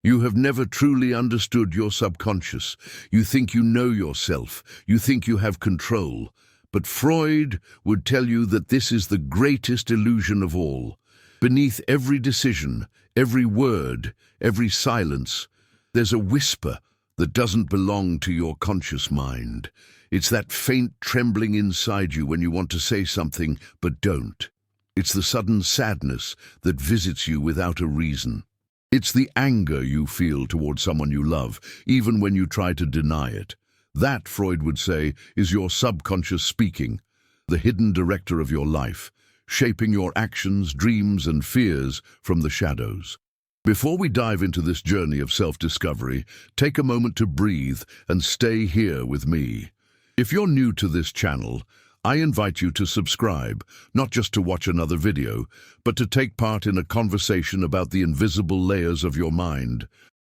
You have never truly understood your subconscious. You think you know yourself. You think you have control. But Freud would tell you that this is the greatest illusion of all. Beneath every decision, every word, every silence, there's a whisper that doesn't belong to your conscious mind. It's that faint trembling inside you when you want to say something but don't. It's the sudden sadness that visits you without a reason. It's the anger you feel toward someone you love, even when you try to deny it. That, Freud would say, is your subconscious speaking, the hidden director of your life, shaping your actions, dreams, and fears from the shadows. Before we dive into this journey of self-discovery, take a moment to breathe and stay here with me. If you're new to this channel, I invite you to subscribe, not just to watch another video, but to take part in a conversation about the invisible layers of your mind.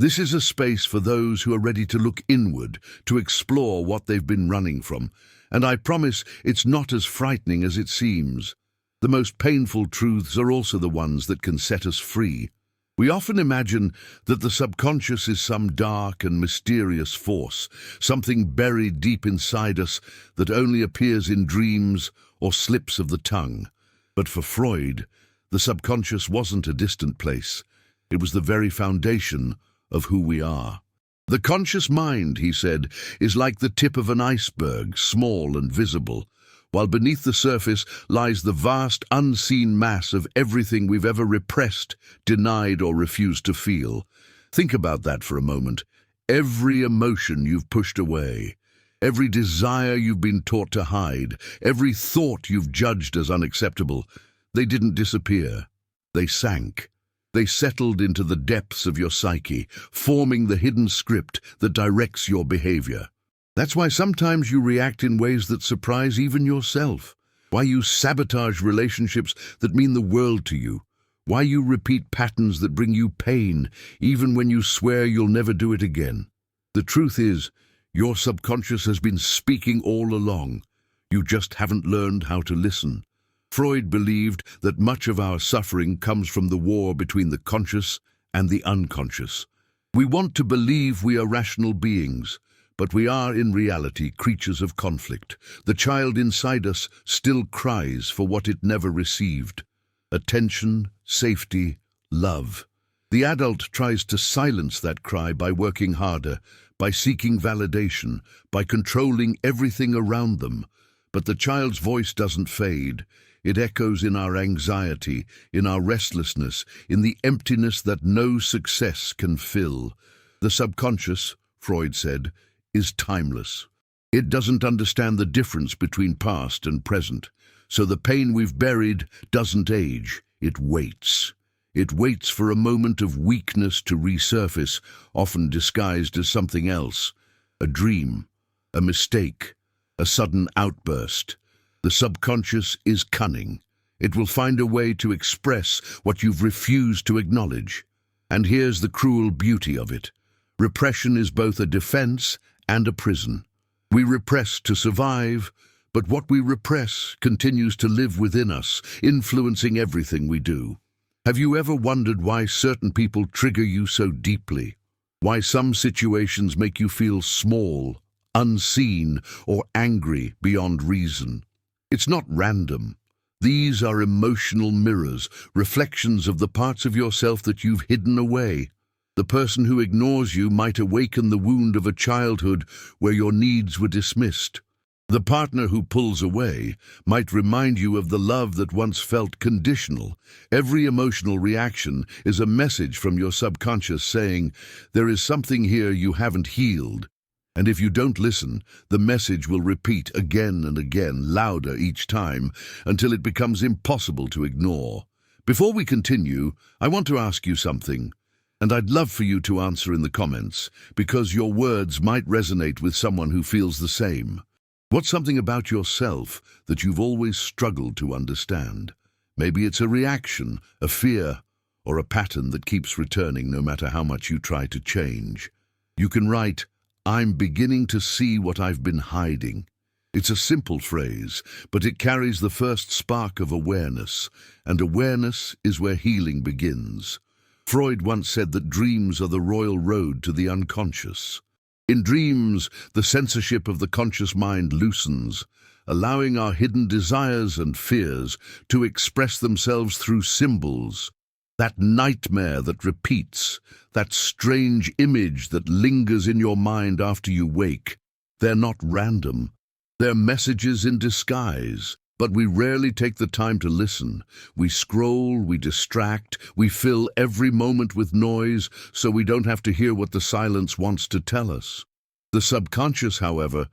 This is a space for those who are ready to look inward, to explore what they've been running from. And I promise it's not as frightening as it seems. The most painful truths are also the ones that can set us free. We often imagine that the subconscious is some dark and mysterious force, something buried deep inside us that only appears in dreams or slips of the tongue. But for Freud, the subconscious wasn't a distant place. It was the very foundation of who we are. The conscious mind, he said, is like the tip of an iceberg, small and visible, while beneath the surface lies the vast, unseen mass of everything we've ever repressed, denied, or refused to feel. Think about that for a moment. Every emotion you've pushed away, every desire you've been taught to hide, every thought you've judged as unacceptable, they didn't disappear. They sank. They settled into the depths of your psyche, forming the hidden script that directs your behavior. That's why sometimes you react in ways that surprise even yourself. Why you sabotage relationships that mean the world to you. Why you repeat patterns that bring you pain, even when you swear you'll never do it again. The truth is, your subconscious has been speaking all along. You just haven't learned how to listen. Freud believed that much of our suffering comes from the war between the conscious and the unconscious. We want to believe we are rational beings, but we are, in reality, creatures of conflict. The child inside us still cries for what it never received. Attention, safety, love. The adult tries to silence that cry by working harder, by seeking validation, by controlling everything around them. But the child's voice doesn't fade. It echoes in our anxiety, in our restlessness, in the emptiness that no success can fill. The subconscious, Freud said, is timeless. It doesn't understand the difference between past and present. So the pain we've buried doesn't age, it waits. It waits for a moment of weakness to resurface, often disguised as something else. A dream, a mistake, a sudden outburst. The subconscious is cunning. It will find a way to express what you've refused to acknowledge. And here's the cruel beauty of it. Repression is both a defense and a prison. We repress to survive, but what we repress continues to live within us, influencing everything we do. Have you ever wondered why certain people trigger you so deeply? Why some situations make you feel small, unseen, or angry beyond reason? It's not random. These are emotional mirrors, reflections of the parts of yourself that you've hidden away. The person who ignores you might awaken the wound of a childhood where your needs were dismissed. The partner who pulls away might remind you of the love that once felt conditional. Every emotional reaction is a message from your subconscious saying, there is something here you haven't healed. And if you don't listen, the message will repeat again and again, louder each time, until it becomes impossible to ignore. Before we continue, I want to ask you something. And I'd love for you to answer in the comments, because your words might resonate with someone who feels the same. What's something about yourself that you've always struggled to understand? Maybe it's a reaction, a fear, or a pattern that keeps returning no matter how much you try to change. You can write, "I'm beginning to see what I've been hiding." It's a simple phrase, but it carries the first spark of awareness, and awareness is where healing begins. Freud once said that dreams are the royal road to the unconscious. In dreams, the censorship of the conscious mind loosens, allowing our hidden desires and fears to express themselves through symbols. That nightmare that repeats, that strange image that lingers in your mind after you wake, they're not random. They're messages in disguise, but we rarely take the time to listen. We scroll, we distract, we fill every moment with noise so we don't have to hear what the silence wants to tell us. The subconscious, however,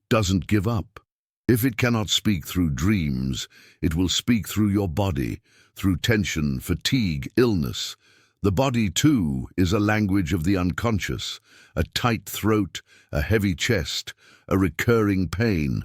doesn't give up. If it cannot speak through dreams, it will speak through your body, through tension, fatigue, illness. The body, too, is a language of the unconscious. A tight throat, a heavy chest, a recurring pain.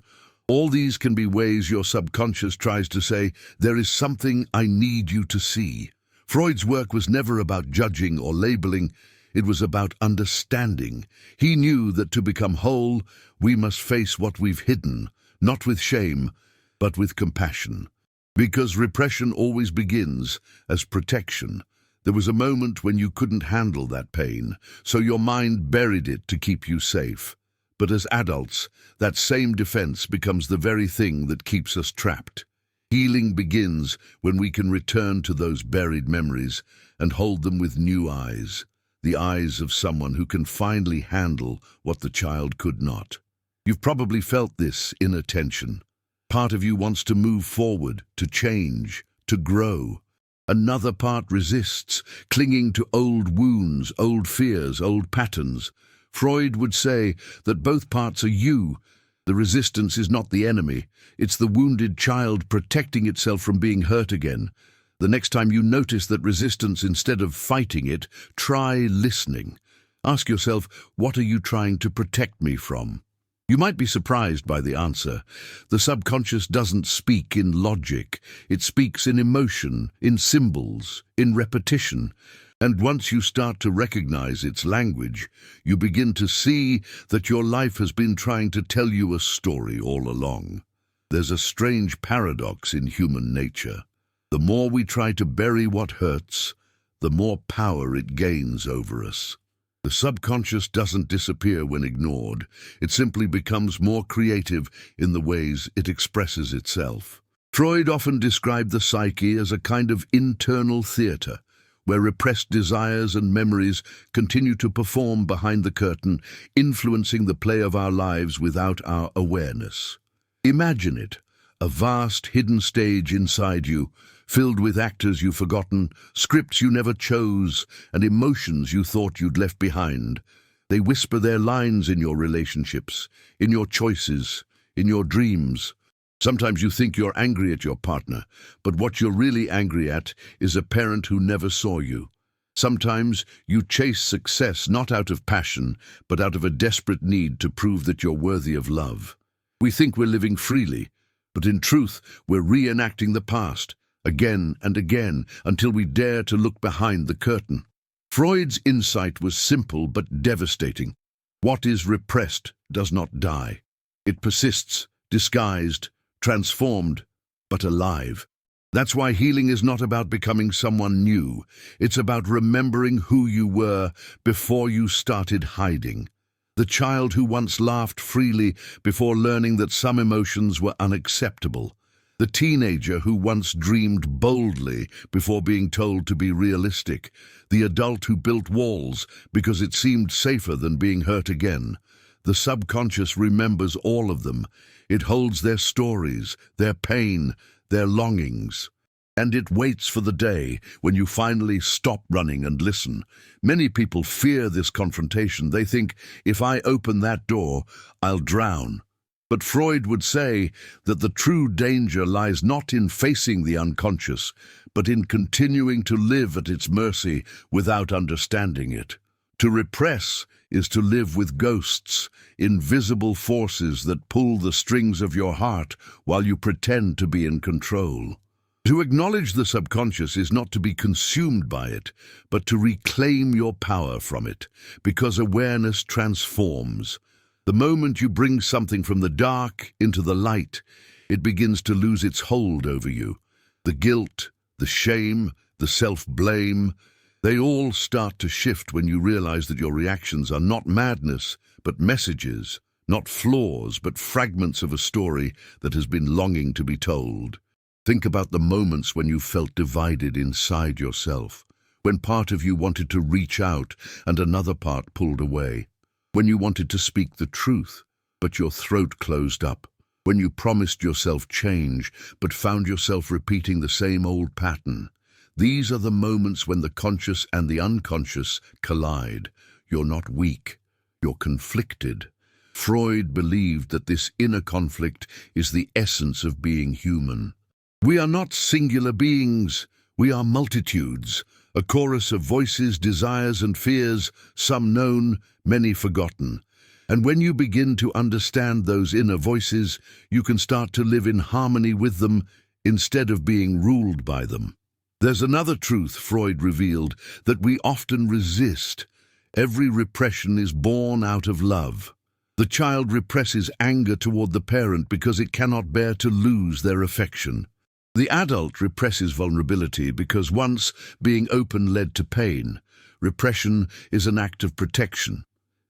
All these can be ways your subconscious tries to say, there is something I need you to see. Freud's work was never about judging or labeling. It was about understanding. He knew that to become whole, we must face what we've hidden, not with shame, but with compassion. Because repression always begins as protection. There was a moment when you couldn't handle that pain, so your mind buried it to keep you safe. But as adults, that same defense becomes the very thing that keeps us trapped. Healing begins when we can return to those buried memories and hold them with new eyes, the eyes of someone who can finally handle what the child could not. You've probably felt this inner tension. Part of you wants to move forward, to change, to grow. Another part resists, clinging to old wounds, old fears, old patterns. Freud would say that both parts are you. The resistance is not the enemy. It's the wounded child protecting itself from being hurt again. The next time you notice that resistance, instead of fighting it, try listening. Ask yourself, what are you trying to protect me from? You might be surprised by the answer. The subconscious doesn't speak in logic. It speaks in emotion, in symbols, in repetition. And once you start to recognize its language, you begin to see that your life has been trying to tell you a story all along. There's a strange paradox in human nature. The more we try to bury what hurts, the more power it gains over us. The subconscious doesn't disappear when ignored. It simply becomes more creative in the ways it expresses itself. Freud often described the psyche as a kind of internal theater, where repressed desires and memories continue to perform behind the curtain, influencing the play of our lives without our awareness. Imagine it, a vast hidden stage inside you, filled with actors you've forgotten, scripts you never chose, and emotions you thought you'd left behind. They whisper their lines in your relationships, in your choices, in your dreams. Sometimes you think you're angry at your partner, but what you're really angry at is a parent who never saw you. Sometimes you chase success not out of passion, but out of a desperate need to prove that you're worthy of love. We think we're living freely, but in truth, we're reenacting the past, again and again, until we dare to look behind the curtain. Freud's insight was simple but devastating. What is repressed does not die. It persists, disguised, transformed, but alive. That's why healing is not about becoming someone new. It's about remembering who you were before you started hiding. The child who once laughed freely before learning that some emotions were unacceptable. The teenager who once dreamed boldly before being told to be realistic. The adult who built walls because it seemed safer than being hurt again. The subconscious remembers all of them. It holds their stories, their pain, their longings. And it waits for the day when you finally stop running and listen. Many people fear this confrontation. They think, if I open that door, I'll drown. But Freud would say that the true danger lies not in facing the unconscious, but in continuing to live at its mercy without understanding it. To repress is to live with ghosts, invisible forces that pull the strings of your heart while you pretend to be in control. To acknowledge the subconscious is not to be consumed by it, but to reclaim your power from it, because awareness transforms. The moment you bring something from the dark into the light, it begins to lose its hold over you. The guilt, the shame, the self-blame, They all start to shift when you realize that your reactions are not madness, but messages, not flaws, but fragments of a story that has been longing to be told. Think about the moments when you felt divided inside yourself, when part of you wanted to reach out and another part pulled away, when you wanted to speak the truth, but your throat closed up, when you promised yourself change, but found yourself repeating the same old pattern. These are the moments when the conscious and the unconscious collide. You're not weak, you're conflicted. Freud believed that this inner conflict is the essence of being human. We are not singular beings, we are multitudes, a chorus of voices, desires and fears, some known, many forgotten. And when you begin to understand those inner voices, you can start to live in harmony with them instead of being ruled by them. There's another truth Freud revealed that we often resist. Every repression is born out of love. The child represses anger toward the parent because it cannot bear to lose their affection. The adult represses vulnerability because once being open led to pain. Repression is an act of protection,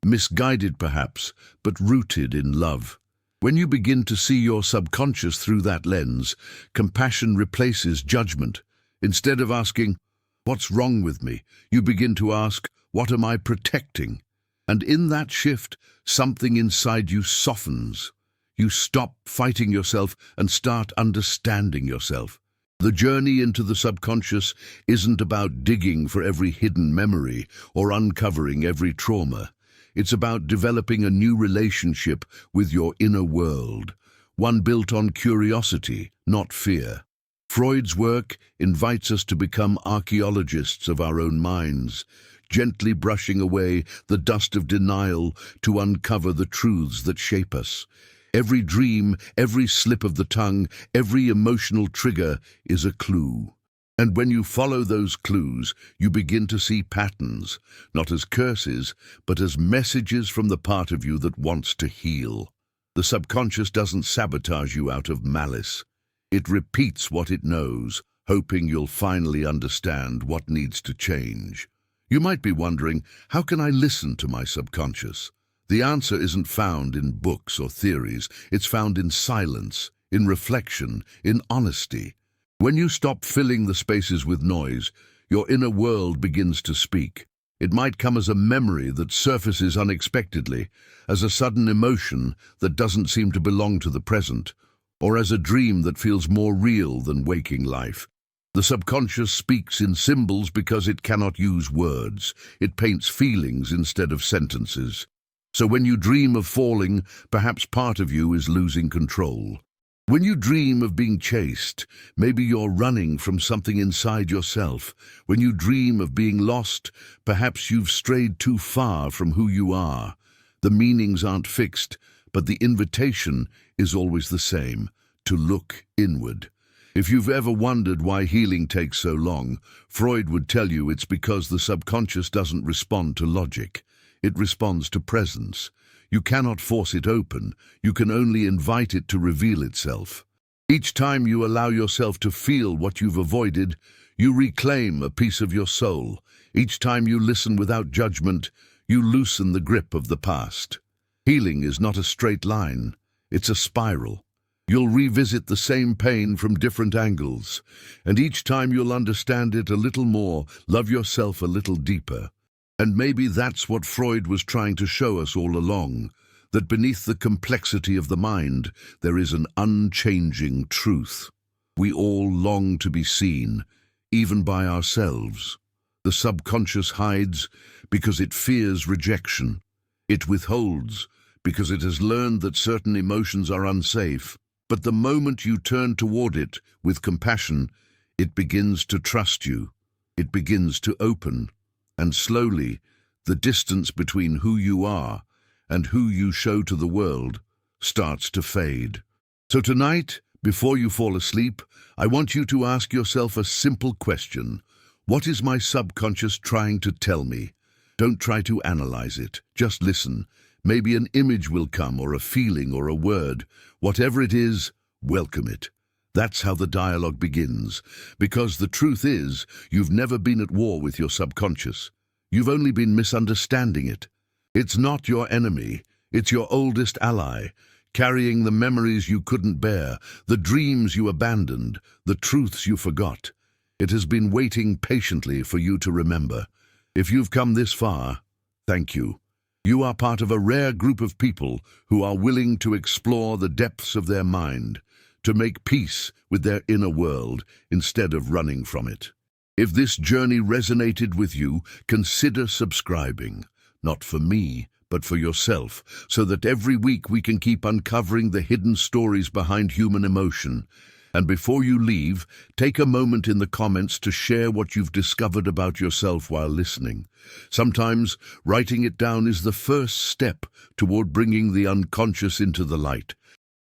misguided perhaps, but rooted in love. When you begin to see your subconscious through that lens, compassion replaces judgment. Instead of asking, "What's wrong with me?" you begin to ask, "What am I protecting?" And in that shift, something inside you softens. You stop fighting yourself and start understanding yourself. The journey into the subconscious isn't about digging for every hidden memory or uncovering every trauma. It's about developing a new relationship with your inner world, one built on curiosity, not fear. Freud's work invites us to become archaeologists of our own minds, gently brushing away the dust of denial to uncover the truths that shape us. Every dream, every slip of the tongue, every emotional trigger is a clue. And when you follow those clues, you begin to see patterns, not as curses, but as messages from the part of you that wants to heal. The subconscious doesn't sabotage you out of malice. It repeats what it knows, hoping you'll finally understand what needs to change. You might be wondering, how can I listen to my subconscious? The answer isn't found in books or theories. It's found in silence, in reflection, in honesty. When you stop filling the spaces with noise, your inner world begins to speak. It might come as a memory that surfaces unexpectedly, as a sudden emotion that doesn't seem to belong to the present, or as a dream that feels more real than waking life. The subconscious speaks in symbols because it cannot use words. It paints feelings instead of sentences. So when you dream of falling, perhaps part of you is losing control. When you dream of being chased, maybe you're running from something inside yourself. When you dream of being lost, perhaps you've strayed too far from who you are. The meanings aren't fixed, but the invitation is always the same, to look inward. If you've ever wondered why healing takes so long, Freud would tell you it's because the subconscious doesn't respond to logic. It responds to presence. You cannot force it open. You can only invite it to reveal itself. Each time you allow yourself to feel what you've avoided, you reclaim a piece of your soul. Each time you listen without judgment, you loosen the grip of the past. Healing is not a straight line. It's a spiral. You'll revisit the same pain from different angles, and each time you'll understand it a little more, love yourself a little deeper. And maybe that's what Freud was trying to show us all along, that beneath the complexity of the mind, there is an unchanging truth. We all long to be seen, even by ourselves. The subconscious hides because it fears rejection. It withholds because it has learned that certain emotions are unsafe. But the moment you turn toward it with compassion, it begins to trust you. It begins to open. And slowly, the distance between who you are and who you show to the world starts to fade. So tonight, before you fall asleep, I want you to ask yourself a simple question. What is my subconscious trying to tell me? Don't try to analyze it. Just listen. Maybe an image will come, or a feeling, or a word. Whatever it is, welcome it. That's how the dialogue begins, because the truth is, you've never been at war with your subconscious. You've only been misunderstanding it. It's not your enemy, it's your oldest ally, carrying the memories you couldn't bear, the dreams you abandoned, the truths you forgot. It has been waiting patiently for you to remember. If you've come this far, thank you. You are part of a rare group of people who are willing to explore the depths of their mind, to make peace with their inner world instead of running from it. If this journey resonated with you, consider subscribing, not for me, but for yourself, so that every week we can keep uncovering the hidden stories behind human emotion. And before you leave, take a moment in the comments to share what you've discovered about yourself while listening. Sometimes writing it down is the first step toward bringing the unconscious into the light.